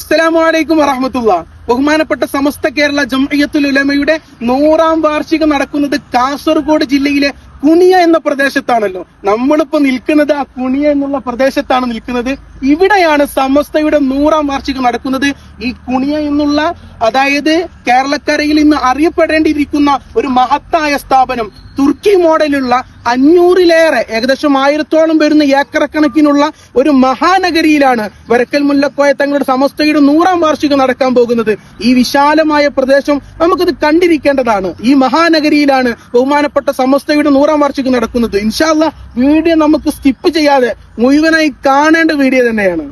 അസ്സലാമു വറഹ്മത്തുള്ളാ. ബഹുമാനപ്പെട്ട സമസ്ത കേരള ജംഇയ്യത്തുൽ ഉലമയുടെ 100ാം വാർഷികം നടക്കുന്നത് കാസർഗോഡ് ജില്ലയിലെ കുണിയ എന്ന പ്രദേശത്താണല്ലോ. നമ്മളിപ്പോ നിൽക്കുന്നത് ആ കുണിയ എന്നുള്ള പ്രദേശത്താണ് നിൽക്കുന്നത്. ഇവിടെയാണ് സമസ്തയുടെ 100ാം വാർഷികം നടക്കുന്നത്. ഈ കുണിയ എന്നുള്ള, അതായത് കേരളക്കരയിൽ ഇന്ന് അറിയപ്പെടേണ്ടിയിരിക്കുന്ന ഒരു മഹത്തായ സ്ഥാപനം, തുർക്കി മോഡലുള്ള 500ലേറെ, ഏകദേശം 1000ത്തോളം വരുന്ന ഏക്കർ കണക്കിനുള്ള ഒരു മഹാനഗരിയിലാണ് വരക്കൽ മുല്ലക്കോയ തങ്ങളുടെ സമസ്തയുടെ 100ാം വാർഷികം നടക്കാൻ പോകുന്നത്. ഈ വിശാലമായ പ്രദേശം നമുക്കിത് കണ്ടിരിക്കേണ്ടതാണ്. ഈ മഹാനഗരിയിലാണ് ബഹുമാനപ്പെട്ട സമസ്തയുടെ 100ാം വാർഷികം നടക്കുന്നത്. ഇൻഷാ അല്ലാഹ് വീഡിയോ നമുക്ക് സ്കിപ്പ് ചെയ്യാതെ മുഴുവനായി കാണേണ്ട വീഡിയോ തന്നെയാണ്.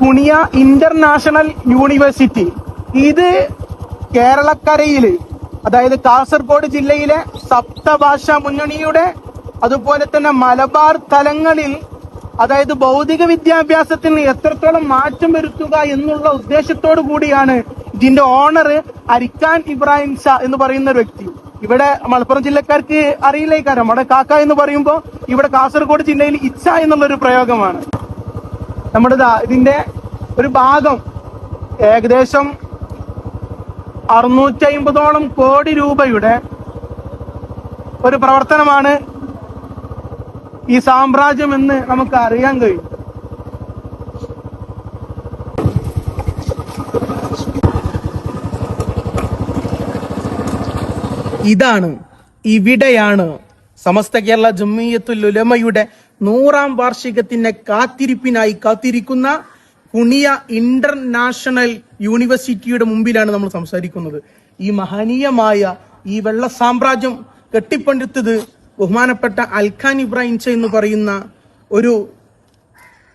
കുണിയ ഇന്റർനാഷണൽ യൂണിവേഴ്സിറ്റി, ഇത് കേരളക്കരയില്, അതായത് കാസർഗോഡ് ജില്ലയിലെ സപ്തഭാഷാ മുന്നണിയുടെ, അതുപോലെ തന്നെ മലബാർ തലങ്ങളിൽ, അതായത് ഭൗതിക വിദ്യാഭ്യാസത്തിന് എത്രത്തോളം മാറ്റം വരുത്തുക എന്നുള്ള ഉദ്ദേശത്തോടു കൂടിയാണ് ഇതിന്റെ ഓണർ അരിക്കാൻ ഇബ്രാഹിം ഷാ എന്ന് പറയുന്ന ഒരു വ്യക്തി. ഇവിടെ മലപ്പുറം ജില്ലക്കാർക്ക് അറിയില്ലേക്കാരം, നമ്മുടെ കാക്ക എന്ന് പറയുമ്പോൾ ഇവിടെ കാസർഗോഡ് ജില്ലയിൽ ഇച്ച എന്നുള്ളൊരു പ്രയോഗമാണ്. നമ്മുടെ ഇതിന്റെ ഒരു ഭാഗം ഏകദേശം 650ഓളം കോടി രൂപയുടെ ഒരു പ്രവർത്തനമാണ് ഈ സാമ്രാജ്യം എന്ന് നമുക്ക് അറിയാൻ കഴിയും. ഇവിടെയാണ് സമസ്ത കേരള ജംഇയ്യത്തുൽ ഉലമയുടെ 100ാം വാർഷികത്തിന്റെ കാത്തിരിക്കുന്ന കുണിയ ഇന്റർനാഷണൽ യൂണിവേഴ്സിറ്റിയുടെ മുമ്പിലാണ് നമ്മൾ സംസാരിക്കുന്നത്. ഈ മഹനീയമായ ഈ വെള്ള സാമ്രാജ്യം കെട്ടിപ്പടുത്തത് ബഹുമാനപ്പെട്ട അൽഖാൻ ഇബ്രാഹിം ഷാ എന്ന് പറയുന്ന ഒരു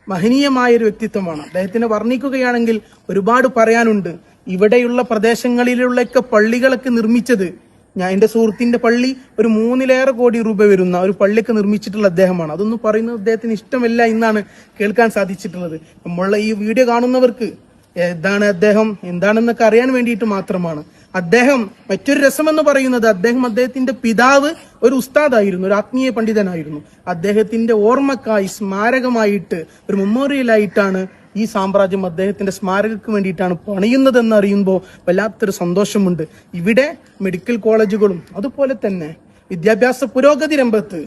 മഹനീയമായ ഒരു വ്യക്തിത്വമാണ്. അദ്ദേഹത്തിനെ വർണ്ണിക്കുകയാണെങ്കിൽ ഒരുപാട് പറയാനുണ്ട്. ഇവിടെയുള്ള പ്രദേശങ്ങളിലുള്ളൊക്കെ പള്ളികളൊക്കെ നിർമ്മിച്ചത്, എന്റെ സുഹൃത്തിന്റെ പള്ളി ഒരു 3-ലേറെ കോടി രൂപ വരുന്ന ഒരു പള്ളിയൊക്കെ നിർമ്മിച്ചിട്ടുള്ള അദ്ദേഹമാണ്. അതൊന്നും പറയുന്നത് അദ്ദേഹത്തിന് ഇഷ്ടമല്ല എന്നാണ് കേൾക്കാൻ സാധിച്ചിട്ടുള്ളത്. നമ്മളുടെ ഈ വീഡിയോ കാണുന്നവർക്ക് അദ്ദേഹം എന്താണെന്നൊക്കെ അറിയാൻ വേണ്ടിയിട്ട് മാത്രമാണ്. അദ്ദേഹം മറ്റൊരു രസമെന്ന് പറയുന്നത്, അദ്ദേഹത്തിന്റെ പിതാവ് ഒരു ഉസ്താദായിരുന്നു, ഒരു ആത്മീയ പണ്ഡിതനായിരുന്നു. അദ്ദേഹത്തിന്റെ ഓർമ്മക്കായി സ്മാരകമായിട്ട് ഒരു മെമ്മോറിയലായിട്ടാണ് ഈ സാമ്രാജ്യം അദ്ദേഹത്തിന്റെ സ്മാരകക്ക് വേണ്ടിയിട്ടാണ് പണിയുന്നതെന്ന് അറിയുമ്പോൾ വല്ലാത്തൊരു സന്തോഷമുണ്ട്. ഇവിടെ മെഡിക്കൽ കോളേജുകളും അതുപോലെ തന്നെ വിദ്യാഭ്യാസ പുരോഗതി രംഗത്ത്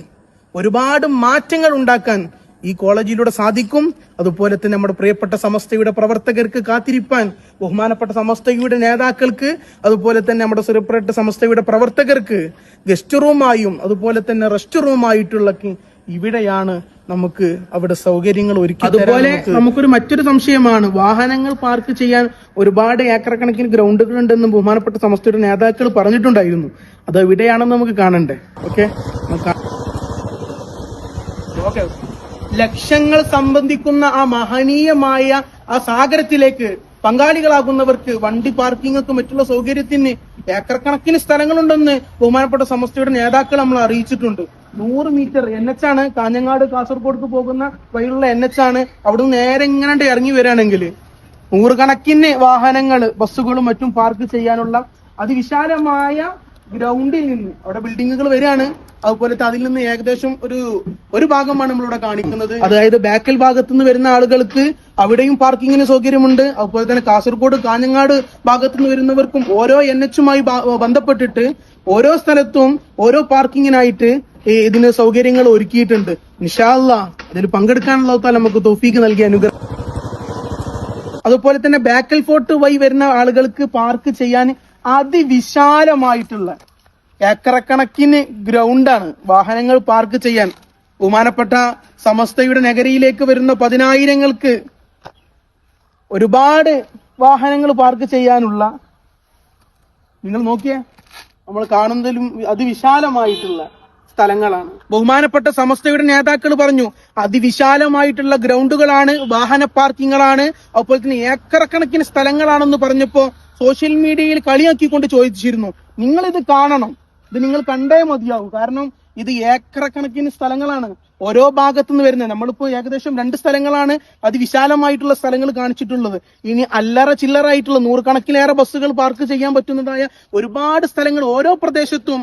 ഒരുപാട് മാറ്റങ്ങൾ ഉണ്ടാക്കാൻ ഈ കോളേജിലൂടെ സാധിക്കും. അതുപോലെ തന്നെ നമ്മുടെ പ്രിയപ്പെട്ട സമസ്തയുടെ പ്രവർത്തകർക്ക് കാത്തിരിപ്പാൻ, ബഹുമാനപ്പെട്ട സമസ്തയുടെ നേതാക്കൾക്ക്, അതുപോലെ തന്നെ നമ്മുടെ സുരപ്രപ്പെട്ട സമസ്തയുടെ പ്രവർത്തകർക്ക് ഗസ്റ്റ് റൂമായും അതുപോലെ തന്നെ റെസ്റ്റ് റൂമായിട്ടുള്ള ഇവിടെയാണ് നമുക്ക് അവിടെ സൗകര്യങ്ങൾ ഒരുക്കി. അതുപോലെ നമുക്കൊരു മറ്റൊരു സംശയമാണ്, വാഹനങ്ങൾ പാർക്ക് ചെയ്യാൻ ഒരുപാട് ഏക്കർ കണക്കിന് ഗ്രൗണ്ടുകൾ ഉണ്ടെന്ന് ബഹുമാനപ്പെട്ട സമസ്തയുടെ നേതാക്കൾ പറഞ്ഞിട്ടുണ്ടായിരുന്നു. അത് എവിടെയാണെന്ന് നമുക്ക് കാണണ്ടേ? ഓക്കെ, ലക്ഷങ്ങൾ സംബന്ധിക്കുന്ന ആ മഹനീയമായ ആ സാഗരത്തിലേക്ക് പങ്കാളികളാകുന്നവർക്ക് വണ്ടി പാർക്കിംഗ് മറ്റുള്ള സൗകര്യത്തിന് ഏക്കർ കണക്കിന് സ്ഥലങ്ങളുണ്ടെന്ന് ബഹുമാനപ്പെട്ട സമസ്തയുടെ നേതാക്കൾ നമ്മൾ അറിയിച്ചിട്ടുണ്ട്. 100 മീറ്റർ NH ആണ്, കാഞ്ഞങ്ങാട് കാസർഗോഡ്ക്ക് പോകുന്ന വഴിയുള്ള NH ആണ്. അവിടുന്ന് നേരെ ഇങ്ങനെ ഇറങ്ങി വരികയാണെങ്കിൽ 100 കണക്കിന് വാഹനങ്ങൾ, ബസ്സുകളും മറ്റും പാർക്ക് ചെയ്യാനുള്ള അതിവിശാലമായ ഗ്രൗണ്ടിൽ നിന്ന് അവിടെ ബിൽഡിങ്ങുകൾ വരികയാണ്. അതുപോലെ അതിൽ നിന്ന് ഏകദേശം ഒരു ഭാഗമാണ് നമ്മളിവിടെ കാണിക്കുന്നത്. അതായത് ബാക്കൽ ഭാഗത്തു നിന്ന് വരുന്ന ആളുകൾക്ക് അവിടെയും പാർക്കിങ്ങിന് സൗകര്യമുണ്ട്. അതുപോലെ തന്നെ കാസർഗോഡ് കാഞ്ഞങ്ങാട് ഭാഗത്തു നിന്ന് വരുന്നവർക്കും ഓരോ NH-മായി ബന്ധപ്പെട്ടിട്ട് ഓരോ സ്ഥലത്തും ഓരോ പാർക്കിങ്ങിനായിട്ട് ഇതിന് സൗകര്യങ്ങൾ ഒരുക്കിയിട്ടുണ്ട്. ഇൻഷാ അല്ലാഹ് അതിൽ പങ്കെടുക്കാനുള്ള നമുക്ക് തൗഫീഖ് നൽകിയ അനുഗ്രഹം. അതുപോലെ തന്നെ ബാക്കൽ ഫോർട്ട് വഴി വരുന്ന ആളുകൾക്ക് പാർക്ക് ചെയ്യാൻ അതിവിശാലമായിട്ടുള്ള ഏക്കറക്കണക്കിന് ഗ്രൗണ്ടാണ് വാഹനങ്ങൾ പാർക്ക് ചെയ്യാൻ. ബഹുമാനപ്പെട്ട സമസ്തയുടെ നഗരിയിലേക്ക് വരുന്ന 10,000-ങ്ങൾക്ക് ഒരുപാട് വാഹനങ്ങൾ പാർക്ക് ചെയ്യാനുള്ള, നിങ്ങൾ നോക്കിയേ, നമ്മൾ കാണുന്നതിലും അതിവിശാലമായിട്ടുള്ള സ്ഥലങ്ങളാണ്. ബഹുമാനപ്പെട്ട സമസ്തയുടെ നേതാക്കൾ പറഞ്ഞു, അതിവിശാലമായിട്ടുള്ള ഗ്രൗണ്ടുകളാണ്, വാഹന പാർക്കിങ്ങുകളാണ്, അതുപോലെ തന്നെ ഏക്കറക്കണക്കിന് സ്ഥലങ്ങളാണെന്ന് പറഞ്ഞപ്പോ സോഷ്യൽ മീഡിയയിൽ കളിയാക്കിക്കൊണ്ട് ചോദിച്ചിരുന്നു, നിങ്ങൾ ഇത് കാണണം, ഇത് നിങ്ങൾ കണ്ടേ മതിയാവും. കാരണം ഇത് ഏക്കറക്കണക്കിന് സ്ഥലങ്ങളാണ് ഓരോ ഭാഗത്തുനിന്ന് വരുന്നത്. നമ്മളിപ്പോ ഏകദേശം 2 സ്ഥലങ്ങളാണ് അതിവിശാലമായിട്ടുള്ള സ്ഥലങ്ങൾ കാണിച്ചിട്ടുള്ളത്. ഇനി അല്ലറ ചില്ലറായിട്ടുള്ള 100 കണക്കിലേറെ ബസ്സുകൾ പാർക്ക് ചെയ്യാൻ പറ്റുന്നതായ ഒരുപാട് സ്ഥലങ്ങൾ ഓരോ പ്രദേശത്തും.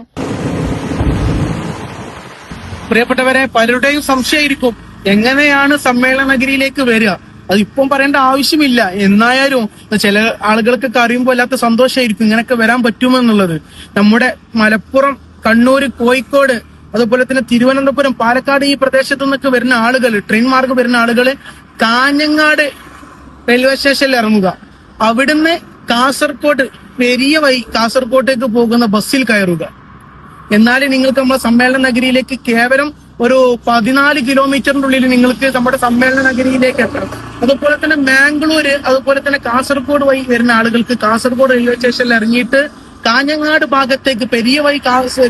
പ്രിയപ്പെട്ടവരെ, പലരുടെയും സംശയമായിരിക്കും, എങ്ങനെയാണ് സമ്മേളന നഗരിയിലേക്ക് വരിക? അതിപ്പം പറയേണ്ട ആവശ്യമില്ല. എന്നായാലും ചില ആളുകൾക്കൊക്കെ അറിയുമ്പോൾ വല്ലാത്ത സന്തോഷമായിരിക്കും ഇങ്ങനെയൊക്കെ വരാൻ പറ്റുമെന്നുള്ളത്. നമ്മുടെ മലപ്പുറം, കണ്ണൂര്, കോഴിക്കോട്, അതുപോലെ തന്നെ തിരുവനന്തപുരം, പാലക്കാട് ഈ പ്രദേശത്തു നിന്നൊക്കെ വരുന്ന ആളുകൾ, ട്രെയിൻ മാർഗം വരുന്ന ആളുകൾ കാഞ്ഞങ്ങാട് റെയിൽവേ സ്റ്റേഷനിൽ ഇറങ്ങുക. അവിടുന്ന് കാസർഗോഡ് പെരിയ വഴി കാസർഗോട്ടേക്ക് പോകുന്ന ബസ്സിൽ കയറുക. എന്നാലും നിങ്ങൾക്ക് നമ്മുടെ സമ്മേളന നഗരിയിലേക്ക് കേവലം ഒരു 14 കിലോമീറ്ററിന്റെ ഉള്ളിൽ നിങ്ങൾക്ക് നമ്മുടെ സമ്മേളന നഗരിയിലേക്ക് എത്താം. അതുപോലെ തന്നെ മാംഗ്ലൂര്, അതുപോലെ തന്നെ കാസർഗോഡ് വഴി വരുന്ന ആളുകൾക്ക് കാസർഗോഡ് റെയിൽവേ സ്റ്റേഷനിൽ ഇറങ്ങിയിട്ട് കാഞ്ഞങ്ങാട് ഭാഗത്തേക്ക് പെരിയ വഴി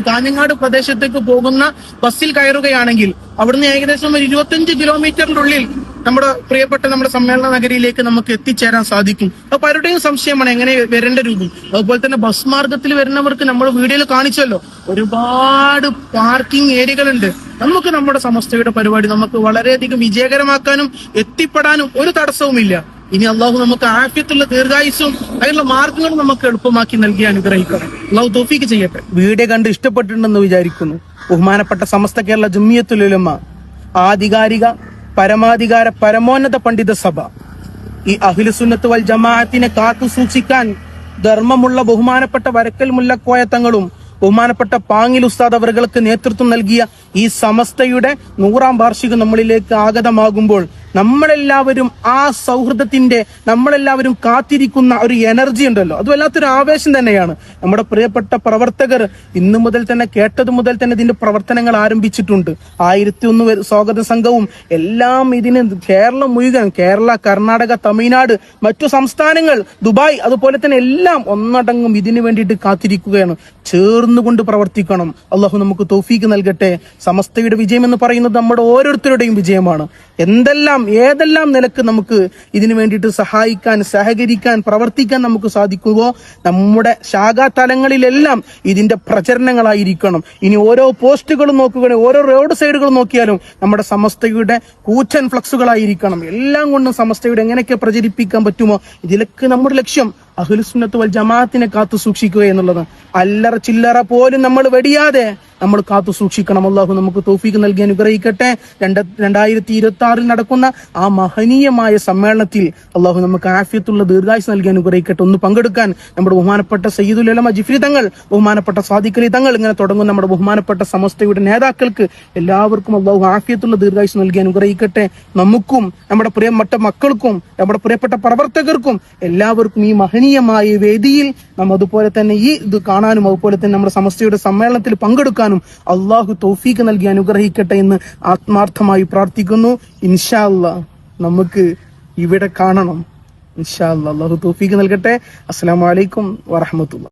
കാഞ്ഞങ്ങാട് പ്രദേശത്തേക്ക് പോകുന്ന ബസ്സിൽ കയറുകയാണെങ്കിൽ അവിടുന്ന് ഏകദേശം ഒരു 25 കിലോമീറ്ററിന്റെ ഉള്ളിൽ നമ്മുടെ പ്രിയപ്പെട്ട നമ്മുടെ സമ്മേളന നഗരിയിലേക്ക് നമുക്ക് എത്തിച്ചേരാൻ സാധിക്കും. അപ്പൊ പലരുടെയും സംശയമാണ് എങ്ങനെ വരേണ്ട രൂപം. അതുപോലെ തന്നെ ബസ് മാർഗത്തിൽ വരുന്നവർക്ക് നമ്മൾ വീഡിയോയിൽ കാണിച്ചല്ലോ, ഒരുപാട് പാർക്കിംഗ് ഏരിയകളുണ്ട്. നമുക്ക് നമ്മുടെ സമസ്തയുടെ പരിപാടി നമുക്ക് വളരെയധികം വിജയകരമാക്കാനും എത്തിപ്പെടാനും ഒരു തടസ്സവുമില്ല. ഇനി അള്ളാഹു നമുക്ക് ആഫിയത്തുള്ള ദീർഘായുസ്സും അതിനുള്ള മാർഗങ്ങളും നമുക്ക് എളുപ്പമാക്കി നൽകി അനുഗ്രഹിക്കണം. അള്ളാഹു തൗഫീക്ക് ചെയ്യട്ടെ. വീഡിയോ കണ്ട് ഇഷ്ടപ്പെട്ടിട്ടുണ്ടെന്ന് വിചാരിക്കുന്നു. ബഹുമാനപ്പെട്ട സമസ്ത കേരള ജംഇയ്യത്തുൽ ഉലമ ആധികാരിക പരമാധികാര പരമോന്നത പണ്ഡിത സഭ ഈ അഹ്ലുസുന്നത്ത് വൽ ജമാഅത്തിനെ കാത്തു സൂക്ഷിക്കാൻ ധർമ്മമുള്ള ബഹുമാനപ്പെട്ട വരക്കൽ മുല്ലക്കോയ തങ്ങളും ബഹുമാനപ്പെട്ട പാങ്ങിൽ ഉസ്താദ് അവർക്ക് നേതൃത്വം നൽകിയ ഈ സമസ്തയുടെ 100ാം വാർഷികം നമ്മളിലേക്ക് ആഗതമാകുമ്പോൾ നമ്മളെല്ലാവരും ആ സൗഹൃദത്തിന്റെ നമ്മളെല്ലാവരും കാത്തിരിക്കുന്ന ഒരു എനർജി ഉണ്ടല്ലോ, അത് വല്ലാത്തൊരു ആവേശം തന്നെയാണ്. നമ്മുടെ പ്രിയപ്പെട്ട പ്രവർത്തകർ ഇന്നു മുതൽ തന്നെ കേട്ടത് മുതൽ തന്നെ ഇതിന്റെ പ്രവർത്തനങ്ങൾ ആരംഭിച്ചിട്ടുണ്ട്. 1001 സ്വാഗത സംഘവും എല്ലാം ഇതിന് കേരളം മുഴുവൻ, കേരള, കർണാടക, തമിഴ്നാട്, മറ്റു സംസ്ഥാനങ്ങൾ, ദുബായ്, അതുപോലെ തന്നെ എല്ലാം ഒന്നടങ്കം ഇതിനു വേണ്ടിയിട്ട് കാത്തിരിക്കുകയാണ്. ചേർന്നുകൊണ്ട് പ്രവർത്തിക്കണം. അള്ളാഹു നമുക്ക് തൗഫീക്ക് നൽകട്ടെ. സമസ്തയുടെ വിജയം എന്ന് പറയുന്നത് നമ്മുടെ ഓരോരുത്തരുടെയും വിജയമാണ്. ഏതെല്ലാം നിലക്ക് നമുക്ക് ഇതിനു വേണ്ടിയിട്ട് സഹായിക്കാൻ, സഹകരിക്കാൻ, പ്രവർത്തിക്കാൻ നമുക്ക് സാധിക്കുമോ നമ്മുടെ ശാഖാ തലങ്ങളിലെല്ലാം ഇതിന്റെ പ്രചരണങ്ങളായിരിക്കണം. ഇനി ഓരോ പോസ്റ്റുകളും നോക്കുകയാണെങ്കിൽ, ഓരോ റോഡ് സൈഡുകളും നോക്കിയാലും നമ്മുടെ സമസ്തയുടെ കൂറ്റൻ ഫ്ലക്സുകളായിരിക്കണം. എല്ലാം കൊണ്ടും സമസ്തയുടെ എങ്ങനെയൊക്കെ പ്രചരിപ്പിക്കാൻ പറ്റുമോ ഇതിലൊക്കെ നമ്മുടെ ലക്ഷ്യം അഹ്ലുസുന്നത്ത് വൽ ജമാഅത്തിനെ കാത്തു സൂക്ഷിക്കുക എന്നുള്ളത്. അല്ലറ ചില്ലറ പോലും നമ്മൾ വെടിയാതെ നമ്മൾ കാത്തു സൂക്ഷിക്കണം. അള്ളാഹു നമുക്ക് തൗഫീഖ് നൽകി അനുഗ്രഹിക്കട്ടെ. 2026 നടക്കുന്ന ആ മഹനീയമായ സമ്മേളനത്തിൽ അള്ളാഹു നമുക്ക് ആഫിയത്തുള്ള ദീർഘായുസ് നൽകി അനുഗ്രഹിക്കട്ടെ. ഒന്ന് പങ്കെടുക്കാൻ നമ്മുടെ ബഹുമാനപ്പെട്ട സയ്യിദുൽ ഉലമ ജിഫ്രി തങ്ങൾ, ബഹുമാനപ്പെട്ട സാദിഖ് അലി തങ്ങൾ, ഇങ്ങനെ തുടങ്ങുന്ന നമ്മുടെ ബഹുമാനപ്പെട്ട സമസ്തയുടെ നേതാക്കൾക്ക് എല്ലാവർക്കും അള്ളാഹു ആഫിയത്തുള്ള ദീർഘായുസ് നൽകി അനുഗ്രഹിക്കട്ടെ. നമുക്കും നമ്മുടെ പ്രിയപ്പെട്ട മക്കൾക്കും നമ്മുടെ പ്രിയപ്പെട്ട പ്രവർത്തകർക്കും എല്ലാവർക്കും ഈ മഹനീയമായ വേദിയിൽ അതുപോലെ തന്നെ ഈ ഇത് കാണാനും അതുപോലെ തന്നെ നമ്മുടെ സമസ്തയുടെ സമ്മേളനത്തിൽ പങ്കെടുക്കാനും അള്ളാഹു തൗഫീഖ് നൽകി അനുഗ്രഹിക്കട്ടെ എന്ന് ആത്മാർത്ഥമായി പ്രാർത്ഥിക്കുന്നു. ഇൻഷാ അല്ലാഹ് നമുക്ക് ഇവിടെ കാണണം. ഇൻഷാ അല്ലാഹ്. അള്ളാഹു തൗഫീഖ് നൽകട്ടെ. അസ്സലാമു അലൈക്കും വറഹ്മത്തുള്ളാഹി.